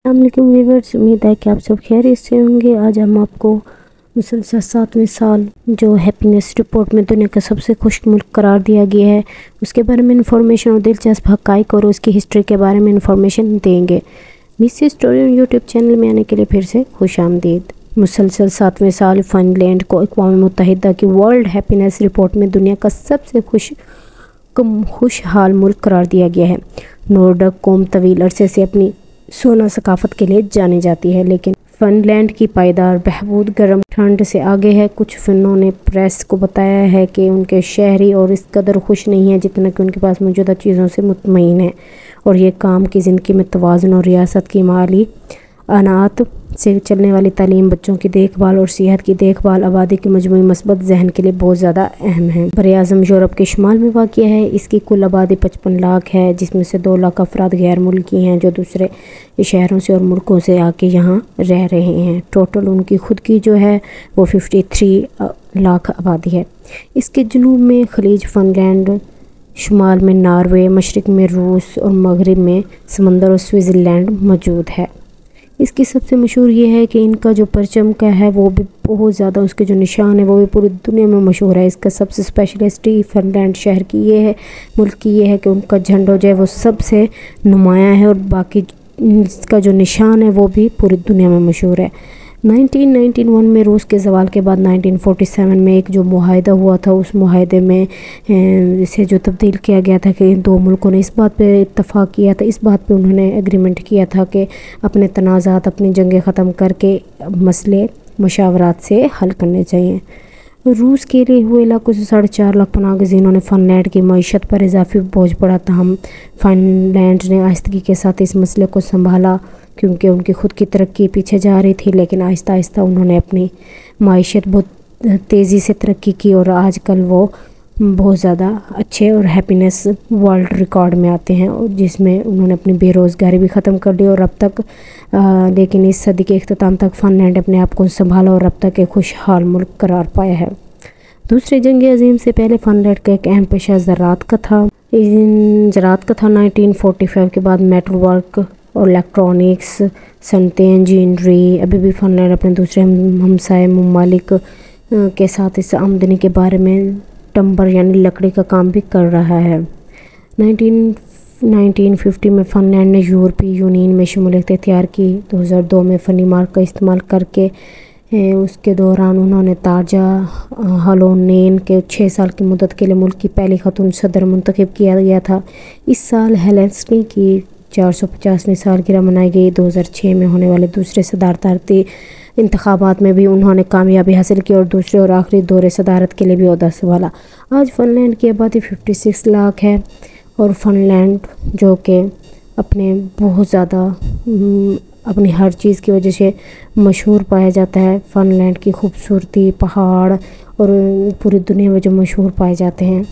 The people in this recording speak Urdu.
السلام علیکم ویورز، امید ہے کہ آپ سب خیریت سے ہوں گے۔ آج ہم آپ کو مسلسل 7ویں سال جو ہیپینس رپورٹ میں دنیا کا سب سے خوش ملک قرار دیا گیا ہے اس کے بارے میں انفارمیشن اور دلچسپ حقائق اور اس کی ہسٹری کے بارے میں انفارمیشن دیں گے۔ میسی اسٹوری یوٹیوب چینل میں آنے کے لیے پھر سے خوش آمدید۔ مسلسل 7ویں سال فن لینڈ کو اقوام متحدہ کی ورلڈ ہیپینس رپورٹ میں دنیا کا سب سے خوشحال ملک قرار دیا گیا ہے۔ نورڈک قوم طویل عرصے سے اپنی سونا ثقافت کے لیے جانی جاتی ہے، لیکن فن لینڈ کی پائیدار بہبود گرم ٹھنڈ سے آگے ہے۔ کچھ فنوں نے پریس کو بتایا ہے کہ ان کے شہری اور اس قدر خوش نہیں ہیں جتنا کہ ان کے پاس موجودہ چیزوں سے مطمئن ہیں، اور یہ کام کی زندگی میں توازن اور ریاست کی مالی اعانت سے چلنے والی تعلیم، بچوں کی دیکھ بھال اور صحت کی دیکھ بھال آبادی کے مجموعی مثبت ذہن کے لیے بہت زیادہ اہم ہے۔ براعظم یورپ کے شمال میں واقع ہے۔ اس کی کل آبادی 55 لاکھ ہے، جس میں سے 2 لاکھ افراد غیر ملکی ہیں جو دوسرے شہروں سے اور ملکوں سے آ کے یہاں رہ رہے ہیں۔ ٹوٹل ان کی خود کی جو ہے وہ 53 لاکھ آبادی ہے۔ اس کے جنوب میں خلیج فن لینڈ، شمال میں ناروے، مشرق میں روس اور مغرب میں سمندر اور سوئٹزرلینڈ موجود ہے۔ اس کی سب سے مشہور یہ ہے کہ ان کا جو پرچم کا ہے وہ بھی بہت زیادہ، اس کے جو نشان ہے وہ بھی پوری دنیا میں مشہور ہے۔ اس کا سب سے اسپیشلسٹی فن لینڈ شہر کی یہ ہے، ملک کی یہ ہے کہ ان کا جھنڈا جو ہے وہ سب سے نمایاں ہے، اور باقی اس کا جو نشان ہے وہ بھی پوری دنیا میں مشہور ہے۔ 1991 میں روس کے زوال کے بعد 1947 میں ایک جو معاہدہ ہوا تھا، اس معاہدے میں اسے جو تبدیل کیا گیا تھا کہ 2 ملکوں نے اس بات پہ اتفاق کیا تھا، اس بات پہ انہوں نے ایگریمنٹ کیا تھا کہ اپنے تنازعات، اپنی جنگیں ختم کر کے مسئلے مشاورات سے حل کرنے چاہیے۔ روس کے لیے ہوئے علاقوں سے 4.5 لاکھ پناہ گزینوں نے فن لینڈ کی معیشت پر اضافی بوجھ پڑا، تاہم فن لینڈ نے آہستگی کے ساتھ اس مسئلے کو سنبھالا کیونکہ ان کی خود کی ترقی پیچھے جا رہی تھی، لیکن آہستہ آہستہ انہوں نے اپنی معیشت بہت تیزی سے ترقی کی، اور آج کل وہ بہت زیادہ اچھے اور ہیپینس ورلڈ ریکارڈ میں آتے ہیں، اور جس میں انہوں نے اپنی بے روزگاری بھی ختم کر لی، اور اب تک لیکن اس صدی کے اختتام تک فن لینڈ اپنے آپ کو سنبھالا اور اب تک ایک خوشحال ملک قرار پایا ہے۔ دوسری جنگ عظیم سے پہلے فن لینڈ کا ایک اہم پیشہ زراعت کا تھا۔ 1945 کے بعد میٹل ورک اور الیکٹرانکس صنعتیں، انجینئرنگ، ابھی بھی فن لینڈ اپنے دوسرے ہمسائے ممالک کے ساتھ اس آمدنی کے بارے میں ٹمبر یعنی لکڑی کا کام بھی کر رہا ہے۔ 1950 میں فن لینڈ نے یورپی یونین میں شمولیت اختیار کی۔ 2002 میں فنی مارک کا استعمال کر کے اس کے دوران انہوں نے تارجا ہالونین کے 6 سال کی مدت کے لیے ملک کی پہلی خاتون صدر منتخب کیا گیا تھا۔ اس سال ہیلسنکی کی 450ویں سالگرہ منائی گئی۔ 2006 میں ہونے والے دوسرے صدارتی انتخابات میں بھی انہوں نے کامیابی حاصل کی اور دوسرے اور آخری دور صدارت کے لیے بھی عہدہ سنبھالا۔ آج فن لینڈ کی آبادی 56 لاکھ ہے، اور فن لینڈ جو کہ اپنے بہت زیادہ اپنی ہر چیز کی وجہ سے مشہور پایا جاتا ہے۔ فن لینڈ کی خوبصورتی، پہاڑ اور پوری دنیا میں جو مشہور پائے جاتے ہیں۔